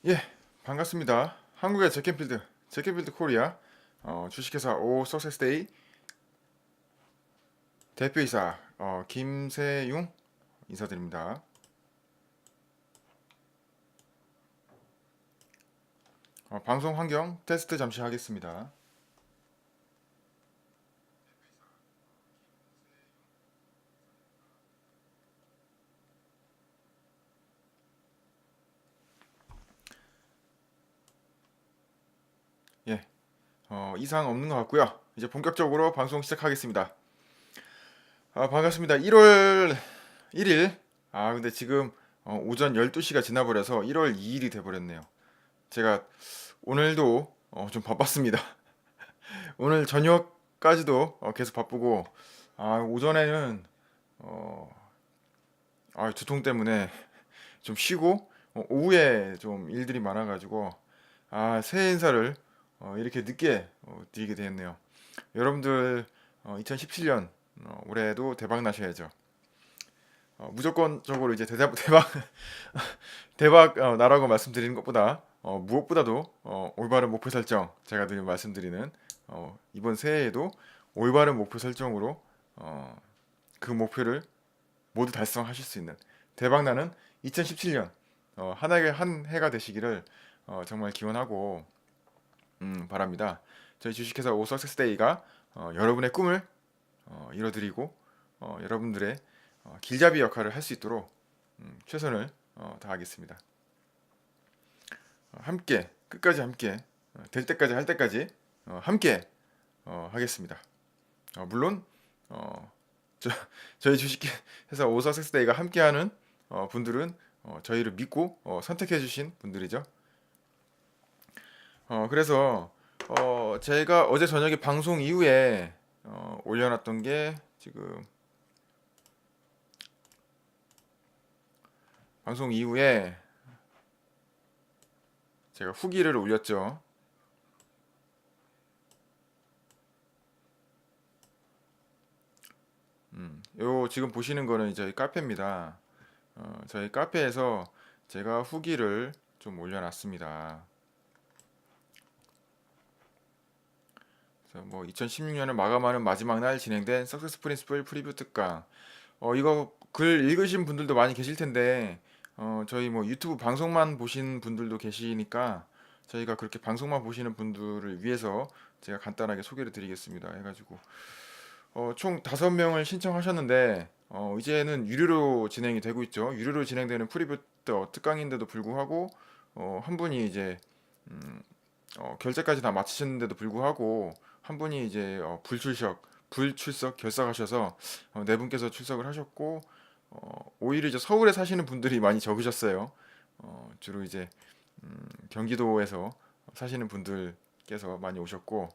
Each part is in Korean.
예, 반갑습니다. 한국의 제켄필드 코리아 주식회사 오 석세스데이 대표이사 김세용 인사드립니다. 방송 환경 테스트 잠시 하겠습니다. 예, 이상 없는 것 같고요. 이제 본격적으로 방송 시작하겠습니다. 반갑습니다. 1월 1일. 근데 지금 오전 12시가 지나버려서 1월 2일이 돼버렸네요. 제가 오늘도 좀 바빴습니다. 오늘 저녁까지도 계속 바쁘고, 오전에는 어, 두통 때문에 좀 쉬고, 오후에 좀 일들이 많아가지고, 새해 인사를 이렇게 늦게 드리게 되었네요. 여러분들 2017년 올해도 대박 나셔야죠. 무조건적으로 이제 대박 대박 나라고 말씀드리는 것보다 무엇보다도 올바른 목표 설정, 제가 늘 말씀드리는 이번 새해에도 올바른 목표 설정으로 어, 그 목표를 모두 달성하실 수 있는 대박나는 2017년 하나의 한 해가 되시기를 정말 기원하고 바랍니다. 저희 주식회사 오석세스데이가 여러분의 꿈을 이뤄드리고 여러분들의 길잡이 역할을 할 수 있도록 최선을 다하겠습니다. 함께 끝까지 함께 될 때까지 할 때까지 함께 하겠습니다. 물론 어, 저, 저희 주식회사 오석세스데이가 함께하는 분들은 저희를 믿고 선택해주신 분들이죠. 그래서 제가 어제 저녁에 방송 이후에 올려놨던 게 지금 방송 이후에 제가 후기를 올렸죠. 요 지금 보시는 거는 저희 카페입니다. 저희 카페에서 제가 후기를 좀 올려놨습니다. 그래서 뭐 2016년을 마감하는 마지막 날 진행된 석세스 프린시플 프리뷰 특강. 이거 글 읽으신 분들도 많이 계실 텐데 저희 뭐 유튜브 방송만 보신 분들도 계시니까 저희가 그렇게 방송만 보시는 분들을 위해서 제가 간단하게 소개를 드리겠습니다. 해가지고 총 5명을 신청하셨는데 이제는 유료로 진행이 되고 있죠. 유료로 진행되는 프리뷰 특강인데도 불구하고 한 분이 이제 결제까지 다 마치셨는데도 불구하고 한 분이 이제 불출석 결석하셔서 네 분께서 출석을 하셨고 오히려 이제 서울에 사시는 분들이 많이 적으셨어요. 주로 이제 경기도에서 사시는 분들께서 많이 오셨고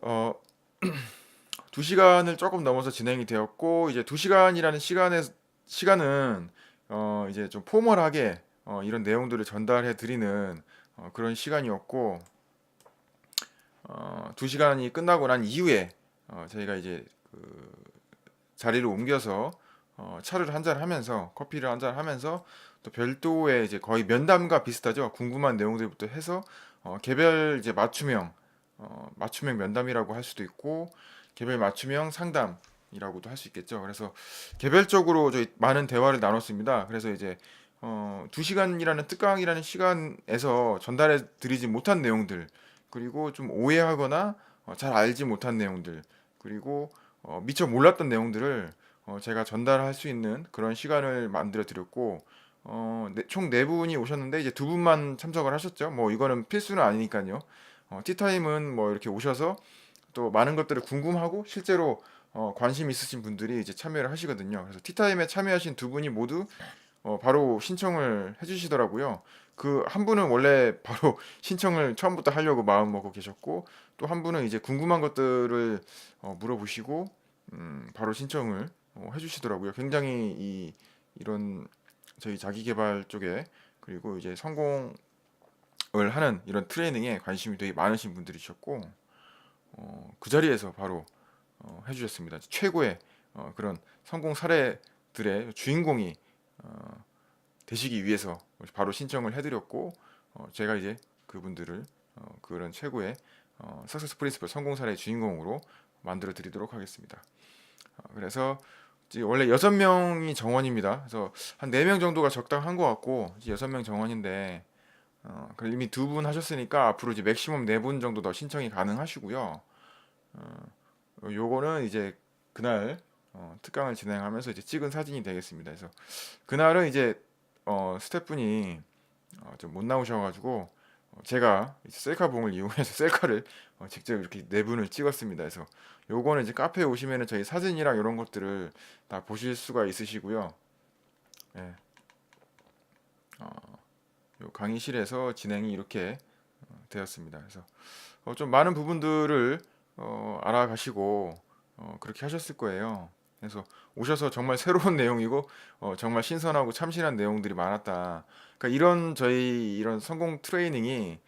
어, 2시간을 조금 넘어서 진행이 되었고 이제 2시간이라는 시간은 이제 좀 포멀하게 이런 내용들을 전달해 드리는 그런 시간이었고 2시간이 끝나고 난 이후에 저희가 이제 그 자리를 옮겨서 차를 한잔 하면서 커피를 한잔 하면서 또 별도의 이제 거의 면담과 비슷하죠. 궁금한 내용들부터 해서 개별 이제 맞춤형 면담이라고 할 수도 있고 개별 맞춤형 상담이라고도 할 수 있겠죠. 그래서 개별적으로 저희 많은 대화를 나눴습니다. 그래서 이제 2시간이라는 특강이라는 시간에서 전달해 드리지 못한 내용들 그리고 좀 오해하거나 잘 알지 못한 내용들 그리고 미처 몰랐던 내용들을 제가 전달할 수 있는 그런 시간을 만들어 드렸고 총 네 분이 오셨는데 이제 두 분만 참석을 하셨죠. 뭐 이거는 필수는 아니니까요. 티타임은 뭐 이렇게 오셔서 또 많은 것들을 궁금하고 실제로 관심 있으신 분들이 이제 참여를 하시거든요. 그래서 티타임에 참여하신 두 분이 모두 바로 신청을 해주시더라고요. 그 한 분은 원래 바로 신청을 처음부터 하려고 마음 먹고 계셨고 또 한 분은 이제 궁금한 것들을 물어보시고 바로 신청을 해주시더라고요. 굉장히 이런 저희 자기 개발 쪽에 그리고 이제 성공을 하는 이런 트레이닝에 관심이 되게 많으신 분들이셨고 그 자리에서 바로 해주셨습니다. 최고의 그런 성공 사례들의 주인공이 되시기 위해서 바로 신청을 해드렸고 제가 이제 그분들을 그런 최고의 석세스 프린시플 성공 사례의 주인공으로 만들어 드리도록 하겠습니다. 그래서 원래 6명이 정원입니다. 그래서 한 4명 정도가 적당한 것 같고 이제 6명 정원인데 이미 2분 하셨으니까 앞으로 이제 맥시멈 4분 정도 더 신청이 가능하시고요. 요거는 이제 그날 특강을 진행하면서 이제 찍은 사진이 되겠습니다. 그래서 그날은 이제 스태프분이 좀 못 나오셔가지고 제가 이제 셀카봉을 이용해서 셀카를 직접 이렇게 4분을 찍었습니다. 그래서 요거는 이제 카페에 오시면은 저희 사진이랑 이런 것들을 다 보실 수가 있으시고요. 예, 요 강의실에서 진행이 이렇게 되었습니다. 그래서 좀 많은 부분들을 알아가시고 그렇게 하셨을 거예요. 그래서 오셔서 정말 새로운 내용이고 정말 신선하고 참신한 내용들이 많았다. 그러니까 이런 저희 이런 성공 트레이닝이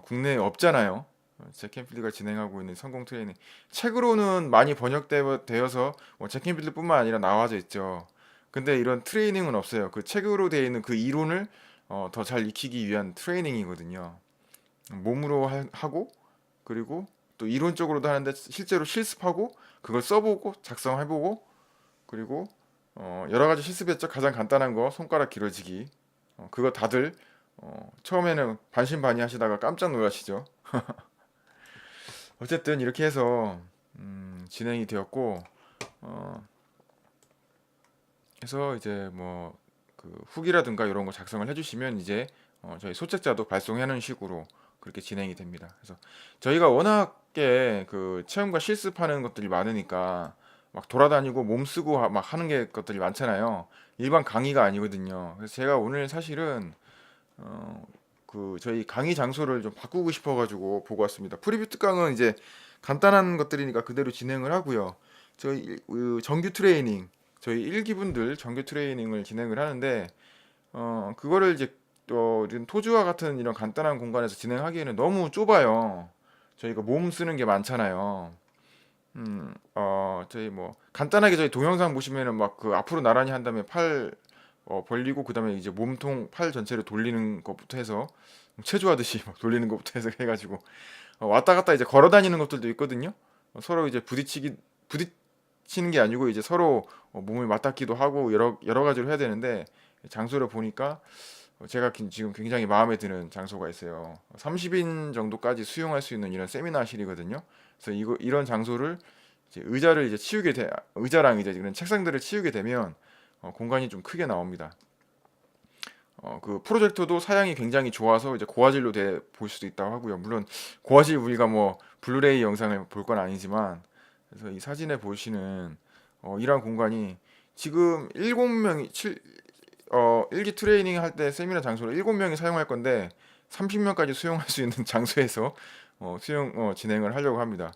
국내에 없잖아요. 잭켄필드가 진행하고 있는 성공 트레이닝 책으로는 많이 번역되어서 잭켄필드뿐만 아니라 나와져 있죠. 근데 이런 트레이닝은 없어요. 그 책으로 되어 있는 그 이론을 더 잘 익히기 위한 트레이닝이거든요. 몸으로 하고 그리고 또 이론적으로도 하는데 실제로 실습하고 그걸 써보고 작성해보고 그리고 여러 가지 실습했죠. 가장 간단한 거 손가락 길어지기 그거 다들 처음에는 반신반의 하시다가 깜짝 놀라시죠. 어쨌든 이렇게 해서 진행이 되었고 해서 이제 뭐 그 후기라든가 이런 거 작성을 해주시면 이제 저희 소책자도 발송하는 식으로 그렇게 진행이 됩니다. 그래서 저희가 워낙에 그 체험과 실습하는 것들이 많으니까 막 돌아다니고 몸 쓰고 막 하는 게 것들이 많잖아요. 일반 강의가 아니거든요. 그래서 제가 오늘 사실은 그 저희 강의 장소를 좀 바꾸고 싶어가지고 보고 왔습니다. 프리뷰 특강은 이제 간단한 것들이니까 그대로 진행을 하고요. 저희 정규 트레이닝 저희 1기분들 정규 트레이닝을 진행을 하는데 그거를 이제 또 이런 토주와 같은 이런 간단한 공간에서 진행하기에는 너무 좁아요. 저희가 몸 쓰는 게 많잖아요. 저희 뭐 간단하게 저희 동영상 보시면은 막 그 앞으로 나란히 한 다음에 팔 벌리고 그다음에 이제 몸통 팔 전체를 돌리는 것부터 해서 체조하듯이 막 돌리는 것부터 해서 해가지고 왔다 갔다 이제 걸어 다니는 것들도 있거든요. 서로 이제 부딪히는 게 아니고 이제 서로 몸을 맞닿기도 하고 여러 가지로 해야 되는데 장소를 보니까 제가 지금 굉장히 마음에 드는 장소가 있어요. 30인 정도까지 수용할 수 있는 이런 세미나실이거든요. 그래서 이런 장소를 이제 의자랑 이제 이런 책상들을 치우게 되면 공간이 좀 크게 나옵니다. 그 프로젝터도 사양이 굉장히 좋아서 이제 고화질로 볼 수도 있다고 하고요. 물론 고화질 우리가 뭐 블루레이 영상을 볼 건 아니지만 그래서 이 사진에 보시는 이러한 공간이 지금 7명이 1기 트레이닝 할 때 세미나 장소를 7명이 사용할 건데 30명까지 수용할 수 있는 장소에서 진행을 하려고 합니다.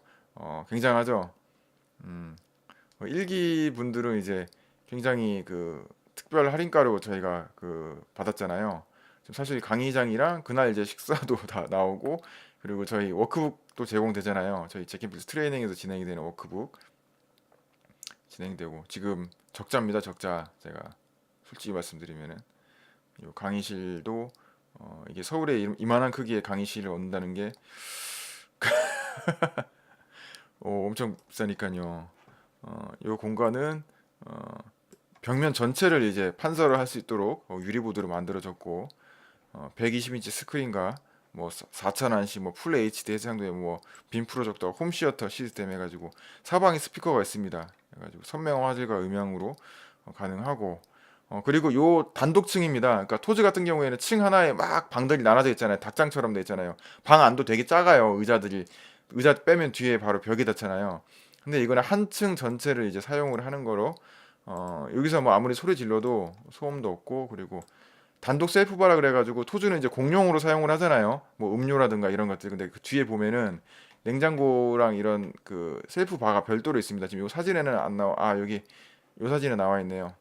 굉장하죠. 음, 1기 분들은 이제 굉장히 그 특별 할인가로 저희가 그 받았잖아요. 지금 사실 강의장이랑 그날 이제 식사도 다 나오고 그리고 저희 워크북도 제공되잖아요. 저희 제킨필스 트레이닝에서 진행이 되는 워크북 진행되고 지금 적자입니다. 적자 제가 솔직히 말씀드리면은 요 강의실도 이게 서울에 이만한 크기의 강의실을 얻는다는 게 엄청 비싸니까요. 요 공간은 어, 벽면 전체를 이제 판서를 할 수 있도록 유리보드로 만들어졌고 120인치 스크린과 뭐 4000안시 뭐 풀 HD 해상도의 뭐빔 프로젝터 홈 시어터 시스템 해가지고 사방에 스피커가 있습니다. 해가지고 선명 화질과 음향으로 가능하고 그리고 요 단독층입니다. 그러니까 토즈 같은 경우에는 층 하나에 막 방들이 나눠져 있잖아요. 닭장처럼 돼 있잖아요. 방 안도 되게 작아요. 의자 빼면 뒤에 바로 벽이 닿잖아요. 근데 이거는 한 층 전체를 이제 사용을 하는 거로 여기서 뭐 아무리 소리 질러도 소음도 없고 그리고 단독 셀프바라 그래가지고 토주는 이제 공용으로 사용을 하잖아요. 뭐 음료라든가 이런 것들. 근데 그 뒤에 보면은 냉장고랑 이런 그 셀프 바가 별도로 있습니다. 지금 이 사진에는 안 나와. 여기 이 사진에 나와 있네요.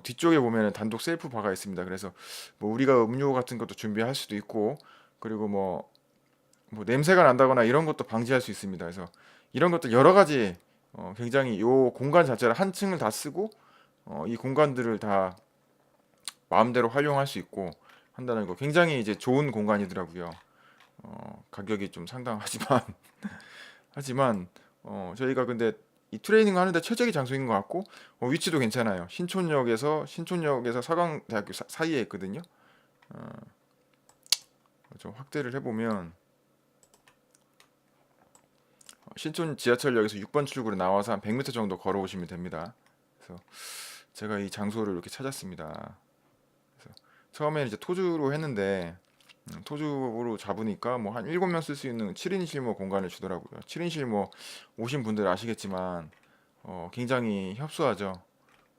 뒤쪽에 보면은 단독 셀프 바가 있습니다. 그래서 뭐 우리가 음료 같은 것도 준비할 수도 있고 그리고 뭐 냄새가 난다거나 이런 것도 방지할 수 있습니다. 그래서 이런 것들 여러 가지 굉장히 요 공간 자체를 한 층을 다 쓰고 이 공간들을 다 마음대로 활용할 수 있고 한다는 거 굉장히 이제 좋은 공간이더라고요. 가격이 좀 상당하지만 하지만 저희가 근데 이 트레이닝 하는데 최적의 장소인 것 같고 위치도 괜찮아요. 신촌역에서 서강대학교 사이에 있거든요. 좀 확대를 해보면 신촌 지하철역에서 6번 출구로 나와서 한 100m 정도 걸어오시면 됩니다. 그래서 제가 이 장소를 이렇게 찾았습니다. 그래서 처음에는 이제 토주로 했는데 토주로 잡으니까 뭐 한 7명 쓸 수 있는 7인 실무 공간을 주더라고요. 7인 실무 오신 분들 아시겠지만 굉장히 협소하죠.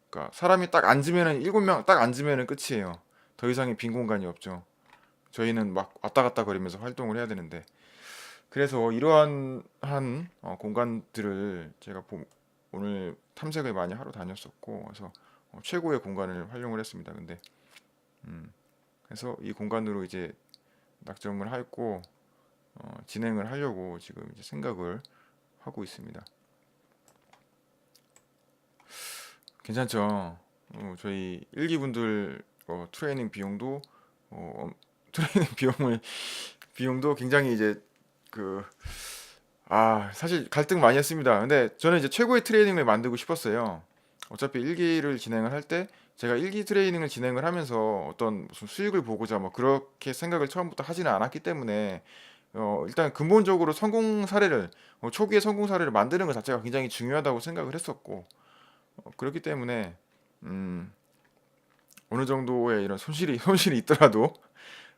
그러니까 사람이 딱 앉으면은 7명 딱 앉으면은 끝이에요. 더 이상의 빈 공간이 없죠. 저희는 막 왔다 갔다 거리면서 활동을 해야 되는데 그래서 이러한 한 공간들을 제가 오늘 탐색을 많이 하러 다녔었고 그래서 최고의 공간을 활용을 했습니다. 근데 그래서 이 공간으로 이제 낙점을 하고 진행을 하려고 지금 이제 생각을 하고 있습니다. 괜찮죠? 저희 일기분들 트레이닝 비용도 트레이닝 비용도 굉장히 이제 그 사실 갈등 많이 했습니다. 근데 저는 이제 최고의 트레이닝을 만들고 싶었어요. 어차피 일기를 진행을 할 때 제가 일기 트레이닝을 진행을 하면서 어떤 무슨 수익을 보고자 뭐 그렇게 생각을 처음부터 하지는 않았기 때문에 일단 근본적으로 성공 사례를 초기의 성공 사례를 만드는 것 자체가 굉장히 중요하다고 생각을 했었고 그렇기 때문에 음, 어느 정도의 이런 손실이 있더라도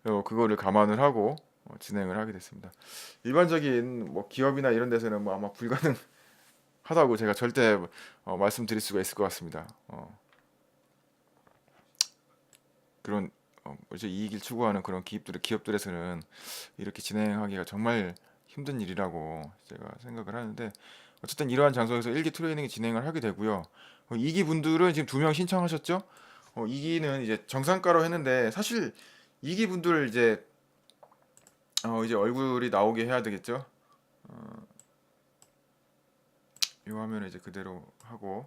그거를 감안을 하고 진행을 하게 됐습니다. 일반적인 뭐 기업이나 이런 데서는 뭐 아마 불가능하다고 제가 절대 말씀드릴 수가 있을 것 같습니다. 그런 이제 이익을 추구하는 그런 기업들에서는 이렇게 진행하기가 정말 힘든 일이라고 제가 생각을 하는데 어쨌든 이러한 장소에서 일기 트레이닝 진행을 하게 되고요. 2기 분들은 지금 2명 신청하셨죠? 2기는 이제 정상가로 했는데 사실 2기 분들 이제 얼굴이 나오게 해야 되겠죠? 이 화면을 이제 그대로 하고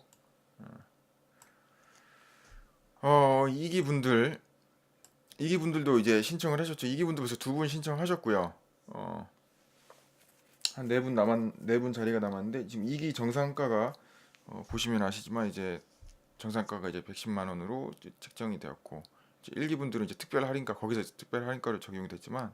2기 분들 2기 분들도 이제 신청을 하셨죠. 2기 분들 벌써 2분 신청하셨고요. 한 4분 자리가 남았는데 지금 2기 정상가가 보시면 아시지만 이제 정상가가 이제 110만 원으로 책정이 되었고 이제 1기 분들은 이제 특별 할인가 거기서 특별 할인가로 적용이 됐지만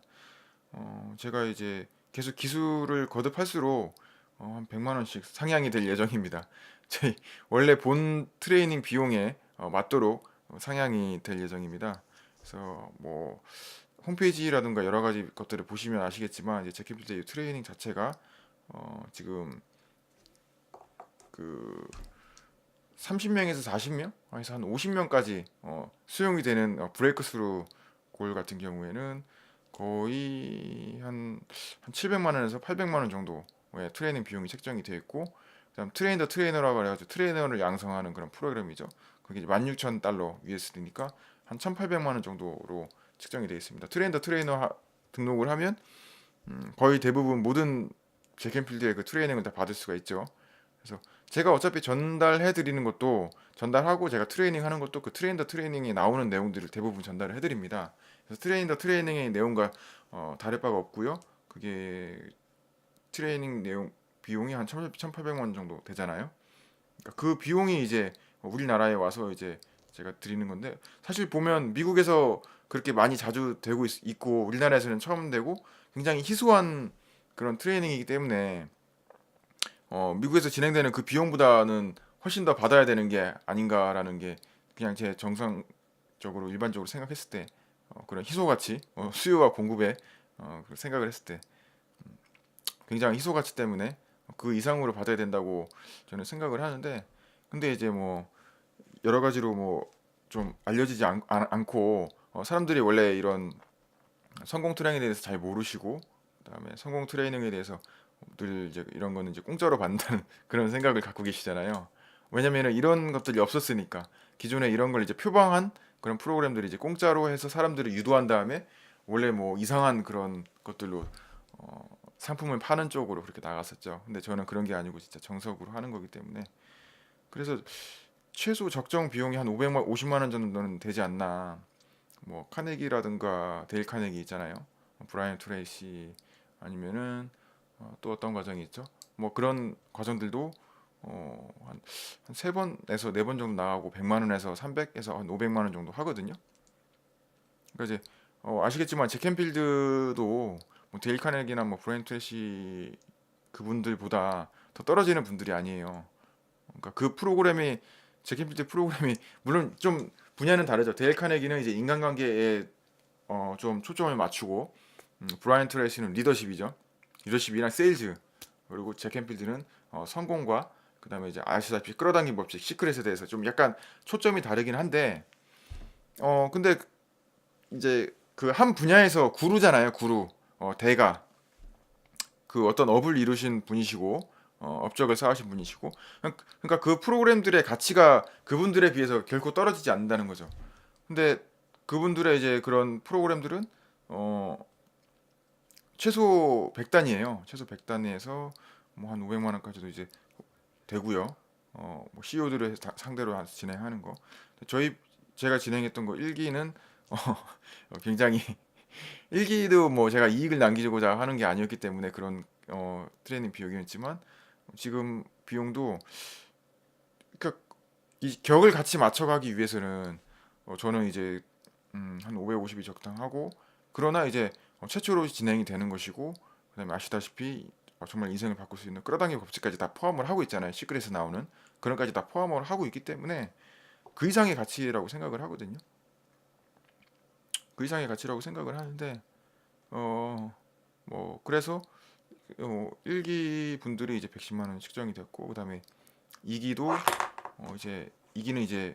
제가 이제 계속 기술을 거듭할수록 한 100만 원씩 상향이 될 예정입니다. 저희 원래 본 트레이닝 비용에 맞도록 상향이 될 예정입니다. 그래서 뭐 홈페이지라든가 여러 가지 것들을 보시면 아시겠지만 이제 제키필드 트레이닝 자체가 지금 그 30명에서 40명, 해서 한 50명까지 수용이 되는 브레이크스루 골 같은 경우에는 거의 한 700만 원에서 800만 원 정도의 트레이닝 비용이 책정이 되어 있고 그다음 트레인 더 트레이너라고 해가지고 트레이너를 양성하는 그런 프로그램이죠. 그게 16,000달러 USD니까 한 1,800만 원 정도로 측정이 되어 있습니다. 트레인 더 트레이너 등록을 하면 거의 대부분 모든 제캠필드의 그 트레이닝을 다 받을 수가 있죠. 그래서 제가 어차피 전달해 드리는 것도 전달하고 제가 트레이닝 하는 것도 그 트레인 더 트레이닝에 나오는 내용들을 대부분 전달을 해 드립니다. 그래서 트레인 더 트레이닝의 내용과 다를 바가 없고요. 그게 트레이닝 내용 비용이 한 1,800만 원 정도 되잖아요. 그러니까 그 비용이 이제 우리나라에 와서 이제 제가 드리는 건데 사실 보면 미국에서 그렇게 많이 자주 되고 있고 우리나라에서는 처음 되고 굉장히 희소한 그런 트레이닝이기 때문에 미국에서 진행되는 그 비용보다는 훨씬 더 받아야 되는 게 아닌가라는 게 그냥 제 정상적으로 일반적으로 생각했을 때 그런 희소 가치, 수요와 공급에 그 생각을 했을 때 굉장히 희소 가치 때문에 그 이상으로 받아야 된다고 저는 생각을 하는데 근데 이제 뭐 여러 가지로 뭐 좀 알려지지 않고 사람들이 원래 이런 성공 트레이닝에 대해서 잘 모르시고 그다음에 성공 트레이닝에 대해서 늘 이제 이런 거는 이제 공짜로 받는다는 그런 생각을 갖고 계시잖아요. 왜냐면은 이런 것들이 없었으니까 기존에 이런 걸 이제 표방한 그런 프로그램들이 이제 공짜로 해서 사람들을 유도한 다음에 원래 뭐 이상한 그런 것들로 상품을 파는 쪽으로 그렇게 나갔었죠. 근데 저는 그런 게 아니고 진짜 정석으로 하는 거기 때문에 그래서 최소 적정 비용이 한 500만 50만 원 정도는 되지 않나. 뭐 카네기라든가 데일 카네기 있잖아요. 브라이언 트레이시 아니면은 또 어떤 과정이 있죠? 뭐 그런 과정들도 한 세 번에서 네 번 정도 나가고 100만 원에서 300에서 한 500만 원 정도 하거든요. 그러니까 이제 아시겠지만 잭켄필드도 뭐 데일 카네기나 뭐 브라이언 트레이시 그분들보다 더 떨어지는 분들이 아니에요. 그러니까 그 프로그램이 잭켄필드 프로그램이 물론 좀 분야는 다르죠. 데일 카네기는 이제 인간관계에 좀 초점을 맞추고 브라이언 트레이시는 리더십이죠. 리더십이랑 세일즈 그리고 잭켄필드는 성공과 그다음에 이제 아시다시피 끌어당긴 법칙 시크릿에 대해서 좀 약간 초점이 다르긴 한데 근데 이제 그 한 분야에서 구루잖아요. 구루 대가 그 어떤 업을 이루신 분이시고 업적을 쌓으신 분이시고 그러니까 그 프로그램들의 가치가 그분들에 비해서 결코 떨어지지 않는다는 거죠. 근데 그분들의 이제 그런 프로그램들은 어 최소 100단위예요. 최소 100단위에서 뭐 한 500만 원까지도 이제 되고요. 뭐 CEO들을 상대로 진행하는 거. 저희 제가 진행했던 거 1기는 굉장히 1기도 뭐 제가 이익을 남기고자 하는 게 아니었기 때문에 그런 트레이닝 비용이었지만 지금 비용도 그러니까 이 격을 같이 맞춰가기 위해서는 저는 이제 한 550이 적당하고 그러나 이제 최초로 진행이 되는 것이고 그다음에 아시다시피 정말 인생을 바꿀 수 있는 끌어당김 법칙까지 다 포함을 하고 있잖아요. 시크릿에서 나오는 그런 까지 다 포함을 하고 있기 때문에 그 이상의 가치라고 생각을 하거든요. 그 이상의 가치라고 생각을 하는데 뭐 그래서 1기 분들이 이제 110만 원 측정이 됐고 그다음에 2기도 이제 2기는 이제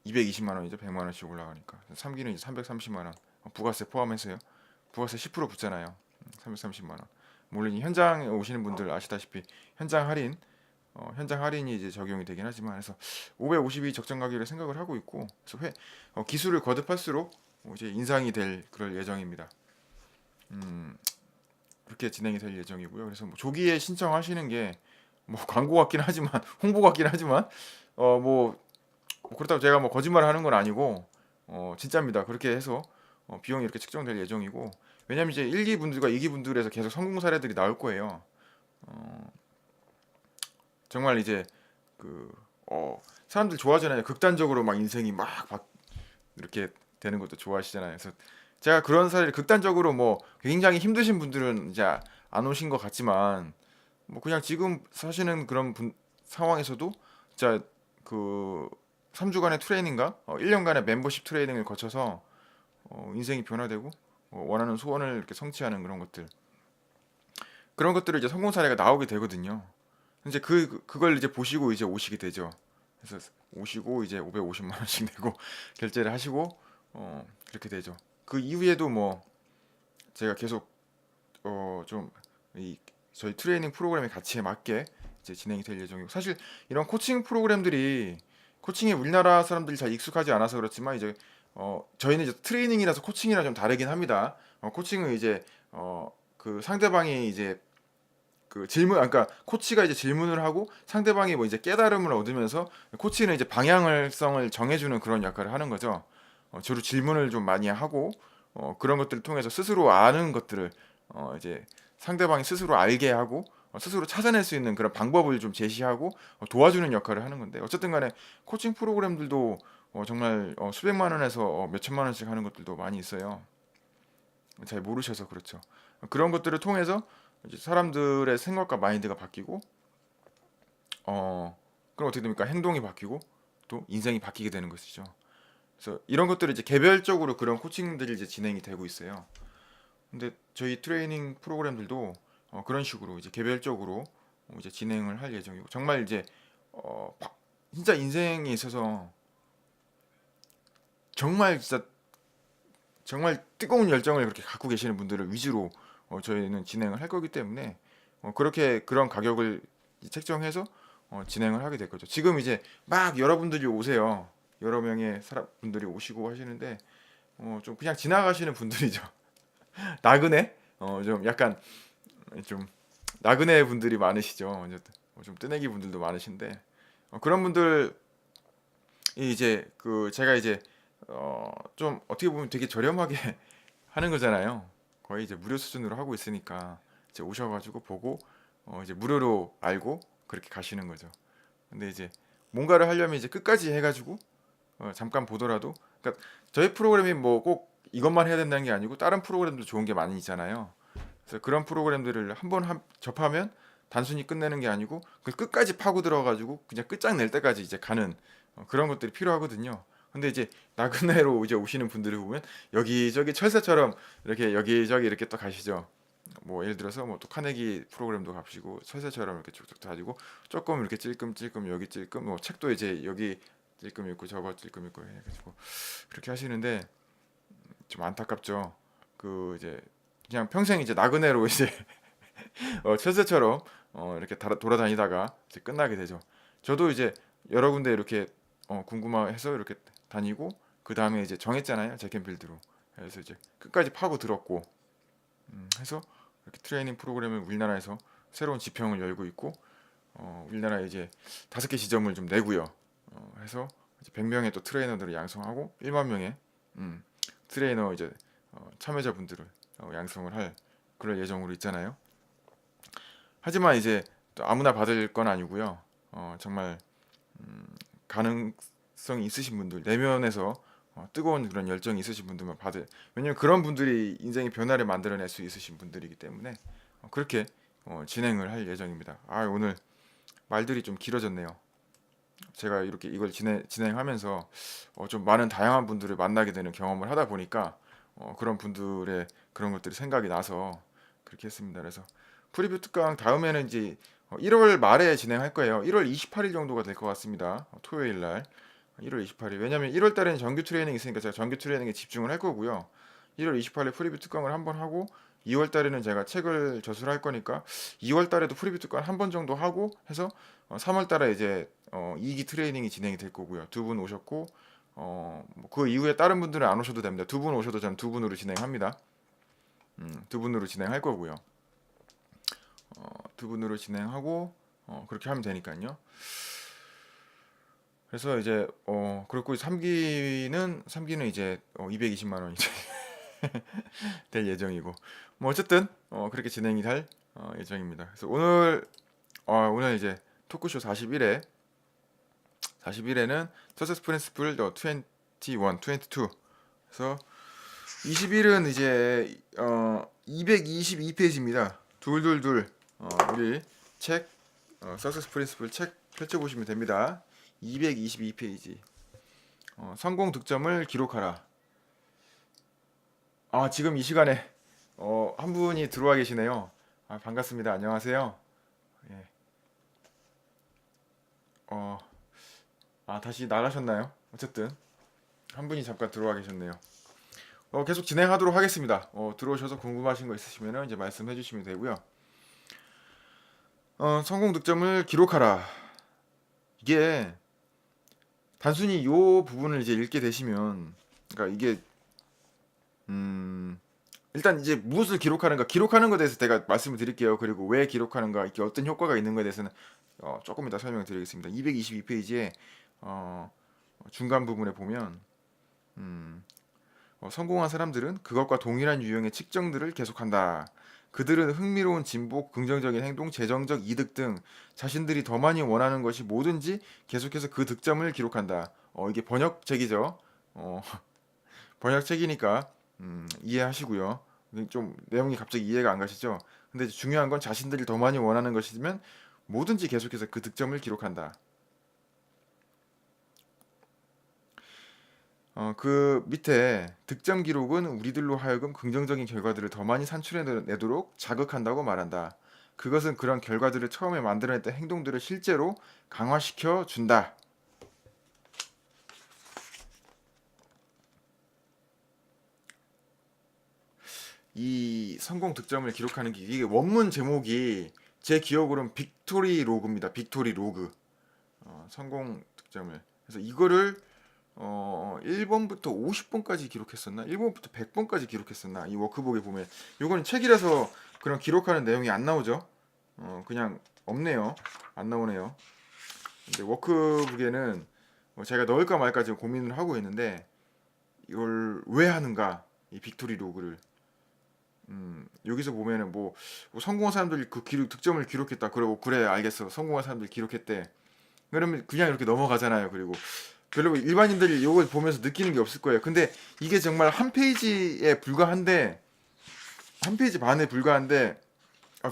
220만 원이죠. 100만 원씩 올라가니까. 3기는 이제 330만 원. 부가세 포함해서요. 부가세 10% 붙잖아요. 330만 원. 물론 이 현장에 오시는 분들 아시다시피 현장 할인이 이제 적용이 되긴 하지만 그래서 550이 적정 가격을 생각을 하고 있고 그래서 기술을 거듭할수록 이제 인상이 될 그럴 예정입니다. 음, 그렇게 진행이 될 예정이고요. 그래서 뭐 조기에 신청하시는 게 뭐 광고 같긴 하지만 홍보 같긴 하지만 뭐 그렇다고 제가 뭐 거짓말을 하는 건 아니고 진짜입니다. 그렇게 해서 비용이 이렇게 측정될 예정이고 왜냐면 이제 1기 분들과 2기 분들에서 계속 성공 사례들이 나올 거예요. 어, 정말 이제 그 사람들 좋아하잖아요. 극단적으로 막 인생이 이렇게 되는 것도 좋아하시잖아요. 그래서 제가 그런 사례를 극단적으로 뭐 굉장히 힘드신 분들은 이제 안 오신 것 같지만 뭐 그냥 지금 사시는 그런 상황에서도 진짜 그 3주간의 트레이닝과 1년간의 멤버십 트레이닝을 거쳐서 인생이 변화되고 원하는 소원을 이렇게 성취하는 그런 것들을 이제 성공 사례가 나오게 되거든요. 이제 그걸 이제 보시고 이제 오시게 되죠. 그래서 오시고 이제 550만 원씩 내고 결제를 하시고 그렇게 되죠. 그 이후에도 뭐 제가 계속 좀 이 저희 트레이닝 프로그램의 가치에 맞게 이제 진행이 될 예정이고 사실 이런 코칭 프로그램들이 코칭에 우리나라 사람들이 잘 익숙하지 않아서 그렇지만 이제 저희는 이제 트레이닝이라서 코칭이랑 좀 다르긴 합니다. 코칭은 이제 그 상대방이 이제 그 질문, 그러니까 코치가 이제 질문을 하고 상대방이 뭐 이제 깨달음을 얻으면서 코치는 이제 방향성을 정해주는 그런 역할을 하는 거죠. 주로 질문을 좀 많이 하고 그런 것들을 통해서 스스로 아는 것들을 이제 상대방이 스스로 알게 하고 스스로 찾아낼 수 있는 그런 방법을 좀 제시하고 도와주는 역할을 하는 건데 어쨌든 간에 코칭 프로그램들도 정말 수백만 원에서 몇천만 원씩 하는 것들도 많이 있어요. 잘 모르셔서 그렇죠. 그런 것들을 통해서 이제 사람들의 생각과 마인드가 바뀌고 그럼 어떻게 됩니까? 행동이 바뀌고 또 인생이 바뀌게 되는 것이죠. 그래서 이런 것들을 이제 개별적으로 그런 코칭들이 이제 진행이 되고 있어요. 근데 저희 트레이닝 프로그램들도 그런 식으로 이제 개별적으로 이제 진행을 할 예정이고 정말 이제 진짜 인생에 있어서 정말 진짜 정말 뜨거운 열정을 그렇게 갖고 계시는 분들을 위주로 저희는 진행을 할 거기 때문에 그렇게 그런 가격을 책정해서 진행을 하게 될 거죠. 지금 이제 막 여러분들이 오세요. 여러 명의 사람분들이 오시고 하시는데 좀 그냥 지나가시는 분들이죠. 나그네? 좀 약간 좀 나그네 분들이 많으시죠. 좀 뜨내기 분들도 많으신데 그런 분들 이제 그 제가 이제 좀 어떻게 보면 되게 저렴하게 하는 거잖아요. 거의 이제 무료 수준으로 하고 있으니까 이제 오셔가지고 보고 이제 무료로 알고 그렇게 가시는 거죠. 근데 이제 뭔가를 하려면 이제 끝까지 해가지고 잠깐 보더라도, 그러니까 저희 프로그램이 뭐 꼭 이것만 해야 된다는 게 아니고 다른 프로그램도 좋은 게 많이 있잖아요. 그래서 그런 프로그램들을 한번 접하면 단순히 끝내는 게 아니고 그 끝까지 파고 들어가지고 그냥 끝장낼 때까지 이제 가는 그런 것들이 필요하거든요. 근데 이제 나그네로 이제 오시는 분들을 보면 여기저기 철새처럼 이렇게 여기저기 이렇게 또 가시죠. 뭐 예를 들어서 뭐 또 카네기 프로그램도 가시고 철새처럼 이렇게 쭉쭉 다니고 조금 이렇게 찔끔찔끔 여기 찔끔 뭐 책도 이제 여기 찔끔 읽고 저거 찔끔 읽고 해가지고 그렇게 하시는데 좀 안타깝죠. 그 이제 그냥 평생 이제 나그네로 이제 철새처럼 이렇게 돌아다니다가 이제 끝나게 되죠. 저도 이제 여러 군데 이렇게 궁금해서 이렇게 다니고 그 다음에 이제 정했잖아요. 잭앤필드로. 그래서 이제 끝까지 파고 들었고 해서 이렇게 트레이닝 프로그램을 우리나라에서 새로운 지평을 열고 있고 우리나라에 이제 5개 지점을 좀 내고요. 해서 이제 100명의 또 트레이너들을 양성하고 1만 명의 트레이너 이제 참여자분들을 양성을 할 그럴 예정으로 있잖아요. 하지만 이제 또 아무나 받을 건 아니고요. 정말 가능성이 있으신 분들, 내면에서 뜨거운 그런 열정이 있으신 분들만 받을. 왜냐면 그런 분들이 인생의 변화를 만들어낼 수 있으신 분들이기 때문에 그렇게 진행을 할 예정입니다. 아, 오늘 말들이 좀 길어졌네요. 제가 이렇게 이걸 진행하면서 좀 많은 다양한 분들을 만나게 되는 경험을 하다 보니까 그런 분들의 그런 것들이 생각이 나서 그렇게 했습니다. 그래서 프리뷰 특강 다음에는 이제 1월 말에 진행할 거예요. 1월 28일 정도가 될 것 같습니다. 토요일 날 1월 28일. 왜냐면 1월 달에는 정규 트레이닝이 있으니까 제가 정규 트레이닝에 집중을 할 거고요. 1월 28일에 프리뷰 특강을 한번 하고 2월 달에는 제가 책을 저술을 할 거니까 2월 달에도 프리뷰 특강 한 번 정도 하고 해서 3월 달에 이제 2기 트레이닝이 진행이 될 거고요. 두 분 오셨고 뭐그 이후에 다른 분들은 안 오셔도 됩니다. 두 분 오셔도 저는 두 분으로 진행합니다. 두 분으로 진행할 거고요. 두 분으로 진행하고 그렇게 하면 되니까요. 그래서 이제 그렇고 3기는 이제 220만 원이 될 예정이고 뭐 어쨌든 그렇게 진행이 될 예정입니다. 그래서 오늘 이제 토크쇼 41회는 서세스 프린시플 더 21, 22. 그래서 20일은 이제 222페이지입니다. 둘둘둘 우리 책 서세스 프린시플 책 펼쳐보시면 됩니다. 222페이지 성공 득점을 기록하라. 아, 지금 이 시간에 한 분이 들어와 계시네요. 아, 반갑습니다. 안녕하세요. 예. 어, 다시 나가셨나요? 어쨌든 한 분이 잠깐 들어와 계셨네요. 계속 진행하도록 하겠습니다. 들어오셔서 궁금하신 거 있으시면 이제 말씀해 주시면 되고요. 성공 득점을 기록하라. 이게 단순히 요 부분을 이제 읽게 되시면, 그러니까 이게 일단 이제 무엇을 기록하는 것에 대해서 제가 말씀을 드릴게요. 그리고 왜 기록하는가, 이게 어떤 효과가 있는 것에 대해서는 조금 이따 설명을 드리겠습니다. 222페이지에 중간 부분에 보면 성공한 사람들은 그것과 동일한 유형의 측정들을 계속한다. 그들은 흥미로운 진보, 긍정적인 행동, 재정적 이득 등 자신들이 더 많이 원하는 것이 뭐든지 계속해서 그 득점을 기록한다. 이게 번역책이죠. 번역책이니까 이해하시고요. 좀 내용이 갑자기 이해가 안 가시죠? 근데 중요한 건 자신들이 더 많이 원하는 것이면 뭐든지 계속해서 그 득점을 기록한다. 그 밑에 득점 기록은 우리들로 하여금 긍정적인 결과들을 더 많이 산출해내도록 자극한다고 말한다. 그것은 그런 결과들을 처음에 만들어냈던 행동들을 실제로 강화시켜 준다. 이 성공 득점을 기록하는 게 이게 원문 제목이 제 기억으로는 빅토리 로그입니다. 빅토리 로그. 성공 득점을. 그래서 이거를 1번부터 50번까지 기록했었나? 1번부터 100번까지 기록했었나? 이 워크북에 보면 요거는 책이라서 그런 기록하는 내용이 안 나오죠. 그냥 없네요. 안 나오네요. 근데 워크북에는 제가 넣을까 말까 지금 고민을 하고 있는데 이걸 왜 하는가 이 빅토리 로그를. 여기서 보면은 뭐 성공한 사람들이 그 기록 득점을 기록했다. 그러고 그래 알겠어 성공한 사람들 기록했대. 그러면 그냥 이렇게 넘어가잖아요. 그리고 별로 일반인들이 이걸 보면서 느끼는 게 없을 거예요. 근데 이게 정말 한 페이지에 불과한데 한 페이지 반에 불과한데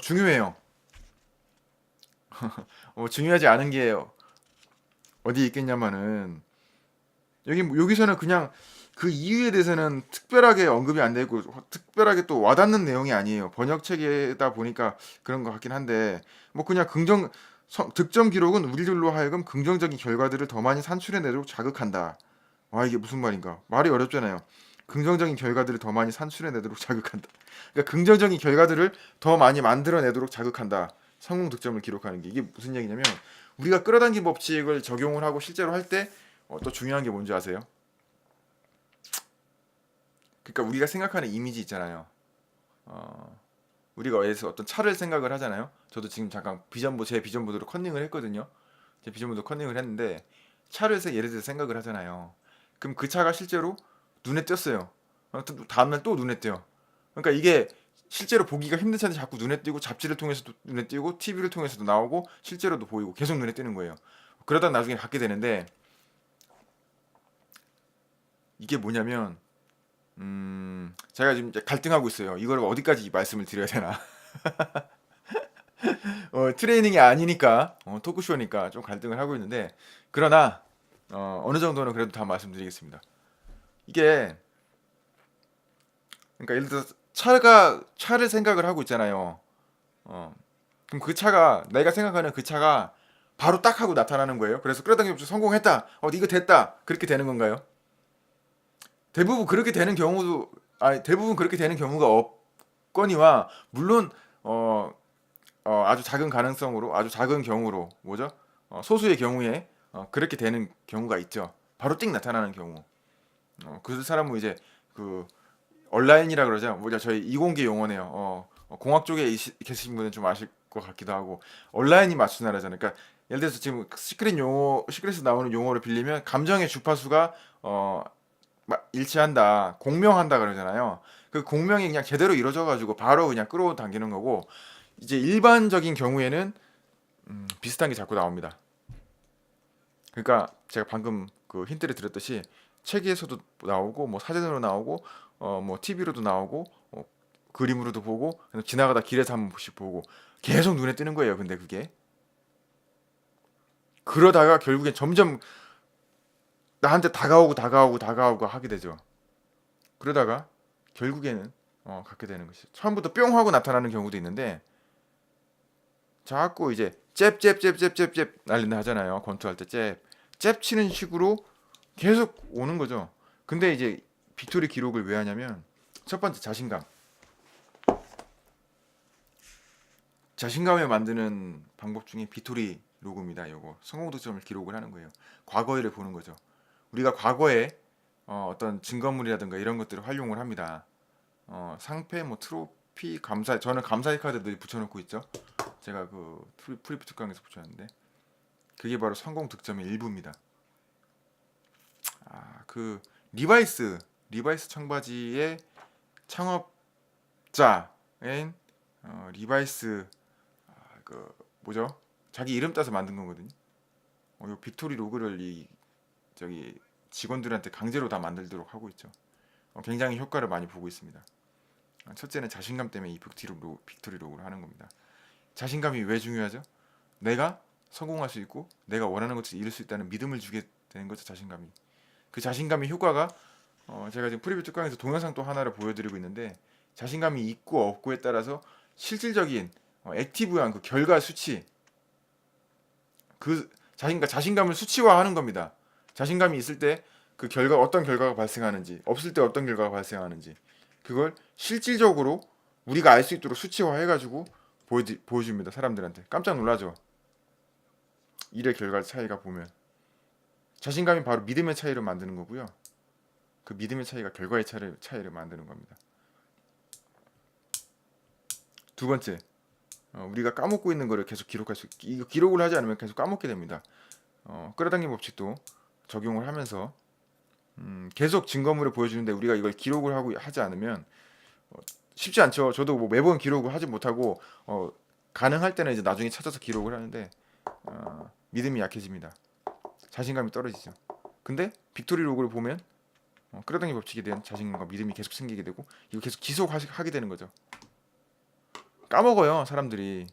중요해요. 중요하지 않은 게 어디 있겠냐면은 여기서는 그냥 그 이유에 대해서는 특별하게 언급이 안 되고 특별하게 또 와닿는 내용이 아니에요. 번역책이다 보니까 그런 것 같긴 한데 뭐 그냥 득점 기록은 우리들로 하여금 긍정적인 결과들을 더 많이 산출해내도록 자극한다. 와 이게 무슨 말인가? 말이 어렵잖아요. 긍정적인 결과들을 더 많이 산출해내도록 자극한다. 그러니까 긍정적인 결과들을 더 많이 만들어내도록 자극한다. 성공 득점을 기록하는 게 이게 무슨 얘기냐면 우리가 끌어당긴 법칙을 적용을 하고 실제로 할 때 또 중요한 게 뭔지 아세요? 그러니까 우리가 생각하는 이미지 있잖아요. 어, 우리가 어떤 차를 생각을 하잖아요. 저도 지금 잠깐 제 비전보드로 컨닝을 했거든요. 제 비전보드 컨닝을 했는데 예를 들어 생각을 하잖아요. 그럼 그 차가 실제로 눈에 띄었어요. 다음날 또 눈에 띄어. 그러니까 이게 실제로 보기가 힘든 차인데 자꾸 눈에 띄고 잡지를 통해서도 눈에 띄고 TV를 통해서도 나오고 실제로도 보이고 계속 눈에 띄는 거예요. 그러다 나중에 갖게 되는데 이게 뭐냐면 제가 지금 이제 갈등하고 있어요. 이걸 어디까지 말씀을 드려야 되나? 트레이닝이 아니니까 토크쇼니까 좀 갈등을 하고 있는데 그러나 어느 정도는 그래도 다 말씀드리겠습니다. 이게 그러니까 예를 들어 차를 생각을 하고 있잖아요. 어, 그럼 그 차가 내가 생각하는 그 차가 바로 딱 하고 나타나는 거예요. 그래서 끌어당김없이 성공했다. 이거 됐다. 그렇게 되는 건가요? 대부분 그렇게 되는 경우도 대부분 그렇게 되는 경우가 없거니와 물론 아주 작은 가능성으로 아주 작은 경우로 뭐죠? 소수의 경우에 그렇게 되는 경우가 있죠. 바로 띵 나타나는 경우. 그 사람은 이제 그 온라인이라 그러죠. 뭐죠? 저희 이공계 용어네요. 공학 쪽에 계신 분은 좀 아실 것 같기도 하고 온라인이 맞추나라잖아요. 그러니까 예를 들어서 지금 시크릿에서 나오는 용어를 빌리면 감정의 주파수가 일치한다, 공명한다 그러잖아요. 그 공명이 그냥 제대로 이루어져가지고 바로 그냥 끌어당기는 거고 이제 일반적인 경우에는 비슷한 게 자꾸 나옵니다. 그러니까 제가 방금 그 힌트를 드렸듯이 책에서도 나오고 뭐 사진으로 나오고 뭐 TV로도 나오고 그림으로도 보고 지나가다 길에서 한 번씩 보고 계속 눈에 띄는 거예요. 근데 그게 그러다가 결국엔 점점 나한테 다가오고 하게 되죠. 그러다가 결국에는 갖게 되는 것이죠. 처음부터 뿅 하고 나타나는 경우도 있는데 자꾸 이제 잽 날린다 하잖아요. 권투할 때 잽 치는 식으로 계속 오는 거죠. 근데 이제 빅토리 기록을 왜 하냐면 첫 번째 자신감을 만드는 방법 중에 빅토리 로그입니다. 요거 성공 득점을 기록을 하는 거예요. 과거를 보는 거죠. 우리가 과거에 어떤 증거물이라든가 이런 것들을 활용을 합니다. 상패, 뭐 트로피, 저는 감사의 카드들 붙여놓고 있죠. 제가 그 프리프트 강에서 붙였는데 그게 바로 성공 득점의 일부입니다. 그 리바이스 청바지의 창업자인 리바이스 그 뭐죠? 자기 이름 따서 만든 거거든요. 요 빅토리 로그를 이 저기 직원들한테 강제로 다 만들도록 하고 있죠. 굉장히 효과를 많이 보고 있습니다. 첫째는 자신감 때문에 이 빅토리 로그를 하는 겁니다. 자신감이 왜 중요하죠? 내가 성공할 수 있고 내가 원하는 것을 이룰 수 있다는 믿음을 주게 되는 거죠. 자신감이. 그 자신감의 효과가 제가 지금 프리뷰 특강에서 동영상 또 하나를 보여드리고 있는데 자신감이 있고 없고에 따라서 실질적인 액티브한 그 결과 수치 그 자신감을 수치화하는 겁니다. 자신감이 있을 때 그 어떤 결과가 발생하는지 없을 때 어떤 결과가 발생하는지 그걸 실질적으로 우리가 알 수 있도록 수치화해가지고 보여줍니다. 사람들한테 깜짝 놀라죠. 일의 결과 차이가 보면 자신감이 바로 믿음의 차이를 만드는 거고요. 그 믿음의 차이가 결과의 차이를 만드는 겁니다. 두 번째, 우리가 까먹고 있는 거를 계속 이거 기록을 하지 않으면 계속 까먹게 됩니다. 끌어당김 법칙도 적용을 하면서 계속 증거물을 보여주는데 우리가 이걸 기록을 하고 하지 않으면 쉽지 않죠. 저도 뭐 매번 기록을 하지 못하고 가능할 때는 이제 나중에 찾아서 기록을 하는데 믿음이 약해집니다. 자신감이 떨어지죠. 근데 빅토리 로그를 보면 끌어당기 법칙에 대한 자신감과 믿음이 계속 생기게 되고 이거 계속 지속하게 되는 거죠. 까먹어요 사람들이.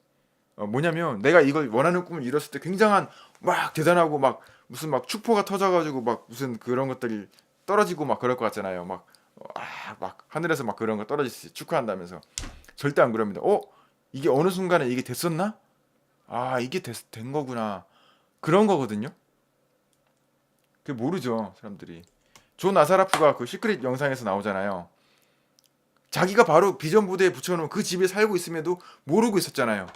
뭐냐면 내가 이걸 원하는 꿈을 이뤘을 때 굉장한 막 대단하고 막 무슨 막 축포가 터져가지고 막 무슨 그런 것들이 떨어지고 막 그럴 것 같잖아요. 막 하늘에서 막 그런 거 떨어지지 축하한다면서 절대 안 그럽니다. 이게 어느 순간에 이게 됐었나? 이게 된 거구나. 그런 거거든요. 그게 모르죠 사람들이. 존 아사라프가 그 시크릿 영상에서 나오잖아요. 자기가 바로 비전 보드에 붙여놓은 그 집에 살고 있음에도 모르고 있었잖아요.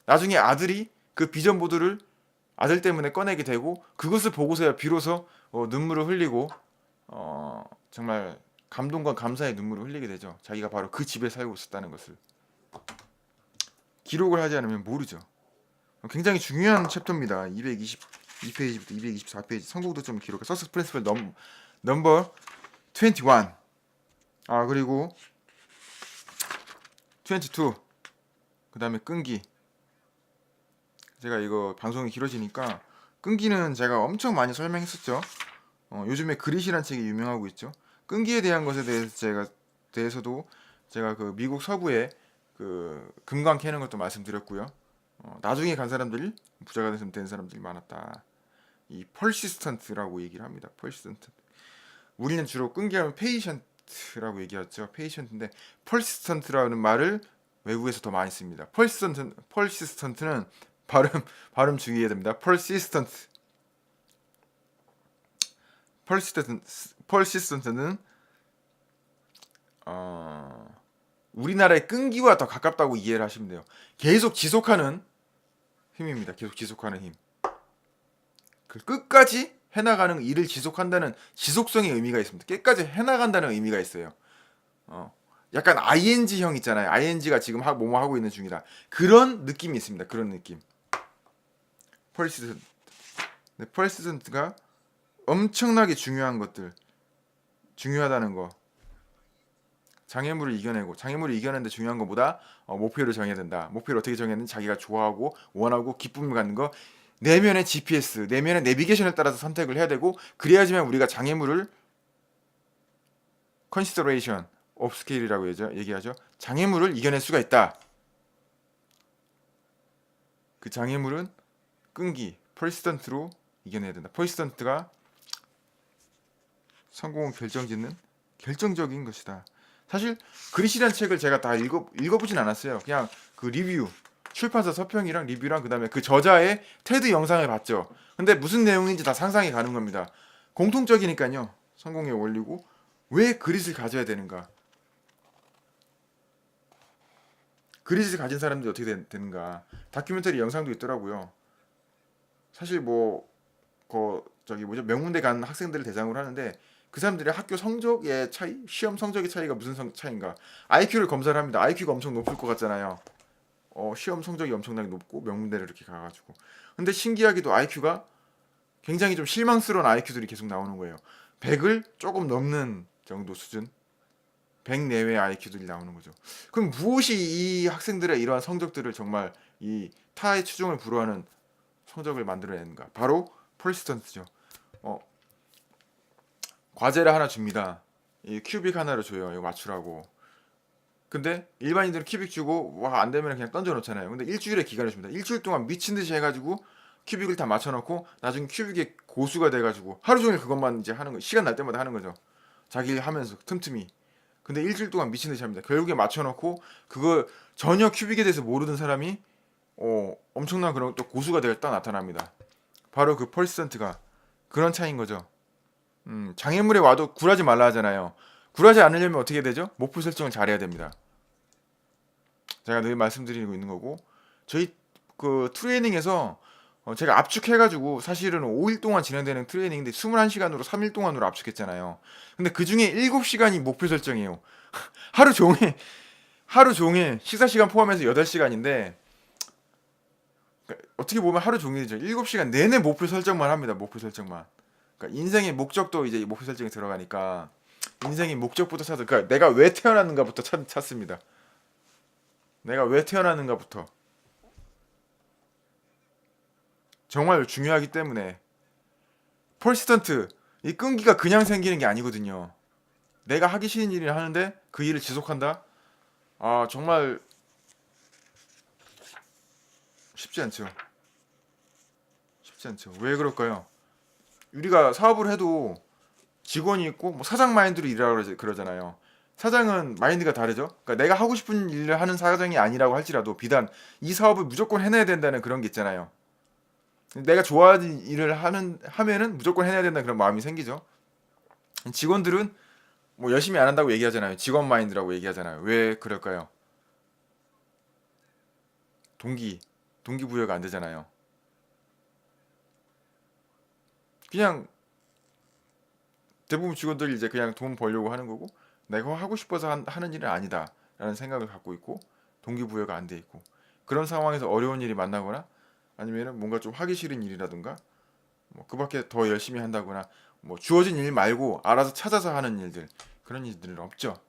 나중에 아들이 그 비전 보드를 아들 때문에 꺼내게 되고 그것을 보고서야 비로소 눈물을 흘리고 정말 감동과 감사의 눈물을 흘리게 되죠. 자기가 바로 그 집에 살고 있었다는 것을 기록을 하지 않으면 모르죠. 굉장히 중요한 챕터입니다. 222페이지부터 224페이지 성공 도점 기록 서스 프린시플 넘버 21. 그리고 22. 그다음에 끈기. 제가 이거 방송이 길어지니까 끈기는 제가 엄청 많이 설명했었죠. 요즘에 그릿이라는 책이 유명하고 있죠. 끈기에 대한 것에 대해서도 제가 그 미국 서부에 그 금광 캐는 것도 말씀드렸고요. 나중에 간 사람들이 부자가 된 사람들이 많았다. 이 펄시스턴트라고 얘기를 합니다. 펄시스턴트. 우리는 주로 끈기하면 페이션트라고 얘기하죠. 페이션트인데 펄시스턴트라는 말을 외국에서 더 많이 씁니다. 펄시스턴트는 발음 주의해야 됩니다. 펄시스턴트는 우리나라의 끈기와 더 가깝다고 이해를 하시면 돼요. 계속 지속하는 힘입니다. 계속 지속하는 힘. 그 끝까지 해나가는 일을 지속한다는 지속성의 의미가 있습니다. 끝까지 해나간다는 의미가 있어요. 약간 ing형 있잖아요. ing가 지금 뭐뭐 하고 있는 중이다. 그런 느낌이 있습니다. 그런 느낌. 펄시스턴트가 엄청나게 중요한 것들, 중요하다는 거. 장애물을 이겨내는데 중요한 것보다 목표를 정해야 된다. 목표를 어떻게 정했는지 자기가 좋아하고 원하고 기쁨을 갖는 거. 내면의 GPS, 내면의 내비게이션에 따라서 선택을 해야 되고 그래야지만 우리가 장애물을 consideration of scale이라고 얘기하죠. 장애물을 이겨낼 수가 있다. 그 장애물은 끈기, 퍼시스턴트로 이겨내야 된다. 퍼시스턴트가 성공을 결정짓는 결정적인 것이다. 사실 그릿이라는 책을 제가 다 읽어보진 않았어요. 그냥 그 리뷰, 출판사 서평이랑 리뷰랑 그다음에 그 저자의 테드 영상을 봤죠. 근데 무슨 내용인지 다 상상이 가는 겁니다. 공통적이니까요. 성공의 원리고 왜 그릿을 가져야 되는가? 그릿을 가진 사람들이 어떻게 되는가? 다큐멘터리 영상도 있더라고요. 사실 명문대 간 학생들을 대상으로 하는데 그 사람들의 학교 성적의 차이, 시험 성적의 차이가 무슨 차이인가? IQ를 검사를 합니다. IQ가 엄청 높을 것 같잖아요. 시험 성적이 엄청나게 높고 명문대를 이렇게 가가지고. 근데 신기하게도 IQ가 굉장히 좀 실망스러운 IQ들이 계속 나오는 거예요. 100을 조금 넘는 정도 수준. 100 내외의 IQ들이 나오는 거죠. 그럼 무엇이 이 학생들의 이러한 성적들을 정말 이 타의 추종을 불허하는 성적을 만들어내는가? 바로 퍼시스턴트죠. 과제를 하나 줍니다. 이 큐빅 하나를 줘요. 이거 맞추라고. 근데 일반인들은 큐빅 주고 안 되면 그냥 던져 놓잖아요. 근데 일주일의 기간을 줍니다. 일주일 동안 미친 듯이 해가지고 큐빅을 다 맞춰놓고 나중에 큐빅의 고수가 돼가지고 하루 종일 그것만 이제 하는 거. 시간 날 때마다 하는 거죠. 자기 일 하면서 틈틈이. 근데 일주일 동안 미친 듯이 합니다. 결국에 맞춰놓고 그거 전혀 큐빅에 대해서 모르는 사람이 엄청난 그런 또 고수가 되었다 나타납니다. 바로 그 퍼시스턴트가 그런 차이인 거죠. 장애물에 와도 굴하지 말라 하잖아요. 굴하지 않으려면 어떻게 되죠? 목표 설정을 잘해야 됩니다. 제가 늘 말씀드리고 있는 거고 저희 그 트레이닝에서 제가 압축해가지고 사실은 5일 동안 진행되는 트레이닝인데 21시간으로 3일 동안으로 압축했잖아요. 근데 그 중에 7시간이 목표 설정이에요. 하루 종일 식사 시간 포함해서 8시간인데 어떻게 보면 하루 종일이죠. 7시간 내내 목표 설정만 합니다. 목표 설정만. 그러니까 인생의 목적도 이제 목표 설정에 들어가니까 인생의 목적부터 찾아. 그러니까 내가 왜 태어났는가부터 찾습니다. 내가 왜 태어났는가부터 정말 중요하기 때문에 퍼시스턴트 이 끈기가 그냥 생기는 게 아니거든요. 내가 하기 싫은 일을 하는데 그 일을 지속한다? 아 정말 쉽지 않죠. 쉽지 않죠. 왜 그럴까요? 우리가 사업을 해도 직원이 있고 뭐 사장 마인드로 일하라 그러잖아요. 사장은 마인드가 다르죠. 그러니까 내가 하고 싶은 일을 하는 사장이 아니라고 할지라도 비단 이 사업을 무조건 해내야 된다는 그런 게 있잖아요. 내가 좋아하는 일을 하면은 무조건 해내야 된다는 그런 마음이 생기죠. 직원들은 뭐 열심히 안 한다고 얘기하잖아요. 직원 마인드라고 얘기하잖아요. 왜 그럴까요? 동기, 동기부여가 안 되잖아요. 그냥 대부분 직원들이 이제 그냥 돈 벌려고 하는 거고 내가 하고 싶어서 하는 일은 아니다라는 생각을 갖고 있고 동기부여가 안 돼 있고 그런 상황에서 어려운 일이 만나거나 아니면은 뭔가 좀 하기 싫은 일이라든가 뭐 그밖에 더 열심히 한다거나 뭐 주어진 일 말고 알아서 찾아서 하는 일들 그런 일들은 없죠.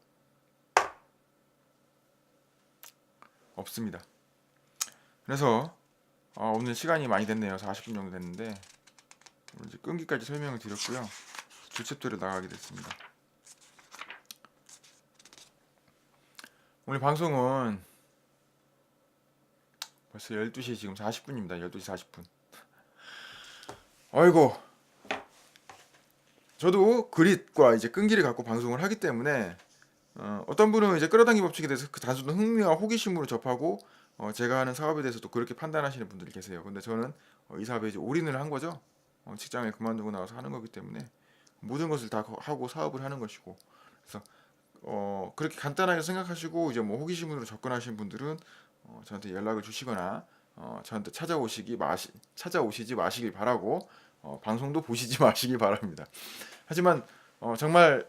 없습니다. 그래서 오늘 시간이 많이 됐네요. 40분 정도 됐는데 이제 끈기까지 설명을 드렸고요. 두 챕터로 나가게 됐습니다. 오늘 방송은 벌써 12시 지금 40분입니다. 12시 40분. 아이고, 저도 그릿과 이제 끈기를 갖고 방송을 하기 때문에 떤 분은 이제 끌어당기 법칙에 대해서 그 단순한 흥미와 호기심으로 접하고 제가 하는 사업에 대해서도 그렇게 판단하시는 분들이 계세요. 근데 저는 이 사업에 이제 올인을 한 거죠. 직장을 그만두고 나와서 하는 거기 때문에 모든 것을 다 하고 사업을 하는 것이고 그래서 그렇게 간단하게 생각하시고 이제 뭐 호기심으로 접근하시는 분들은 저한테 연락을 주시거나 저한테 찾아오시지 마시길 바라고 방송도 보시지 마시길 바랍니다. 하지만 정말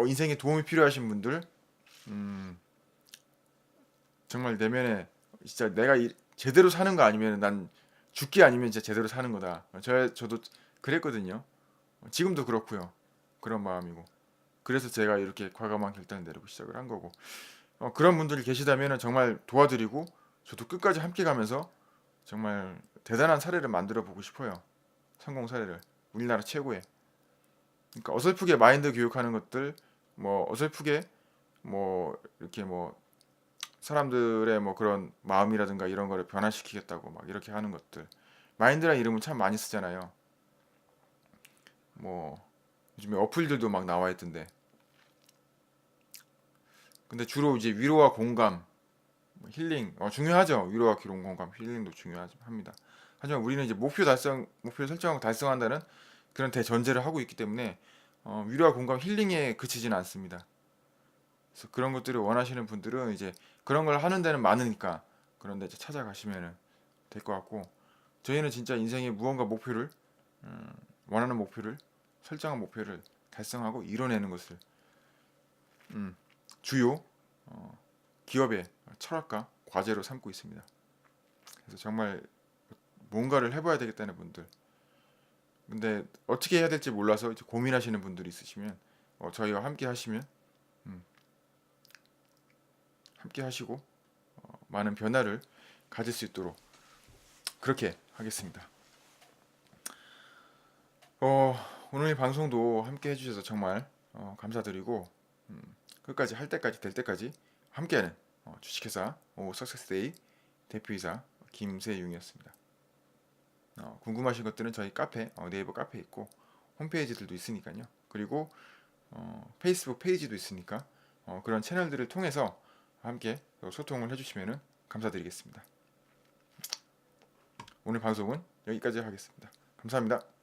인생에 도움이 필요하신 분들 음, 정말 내면에 진짜 내가 제대로 사는 거 아니면 난 죽기 아니면 진짜 제대로 사는 거다. 저도 그랬거든요. 지금도 그렇고요. 그런 마음이고. 그래서 제가 이렇게 과감한 결단을 내리고 시작을 한 거고. 그런 분들이 계시다면 정말 도와드리고 저도 끝까지 함께 가면서 정말 대단한 사례를 만들어 보고 싶어요. 성공 사례를. 우리나라 최고의. 그러니까 어설프게 마인드 교육하는 것들 뭐 어설프게 뭐 이렇게 뭐 사람들의 뭐 그런 마음이라든가 이런 거를 변화시키겠다고 막 이렇게 하는 것들. 마인드라는 이름을 참 많이 쓰잖아요. 뭐 요즘에 어플들도 막 나와 있던데. 근데 주로 이제 위로와 공감, 뭐 힐링 중요하죠. 위로와 기록 공감, 힐링도 중요합니다. 하지만 우리는 이제 목표 설정하고 달성한다는 그런 대전제를 하고 있기 때문에 위로와 공감, 힐링에 그치지는 않습니다. 그래서 그런 것들을 원하시는 분들은 이제 그런 걸 하는 데는 많으니까 그런 데 이제 찾아가시면 될 것 같고 저희는 진짜 인생의 무언가 목표를 음, 원하는 목표를 설정한 목표를 달성하고 이뤄내는 것을 음, 주요 기업의 철학과 과제로 삼고 있습니다. 그래서 정말 뭔가를 해봐야 되겠다는 분들 근데 어떻게 해야 될지 몰라서 이제 고민하시는 분들이 있으시면 저희와 함께 하시면 음, 함께 하시고 많은 변화를 가질 수 있도록 그렇게 하겠습니다. 어, 오늘 방송도 함께 해주셔서 정말 감사드리고 끝까지 할 때까지 될 때까지 함께하는 주식회사 석세스데이 대표이사 김세용이었습니다. 궁금하신 것들은 저희 카페 네이버 카페 있고 홈페이지들도 있으니까요. 그리고 페이스북 페이지도 있으니까 그런 채널들을 통해서 함께 소통을 해주시면 감사드리겠습니다. 오늘 방송은 여기까지 하겠습니다. 감사합니다.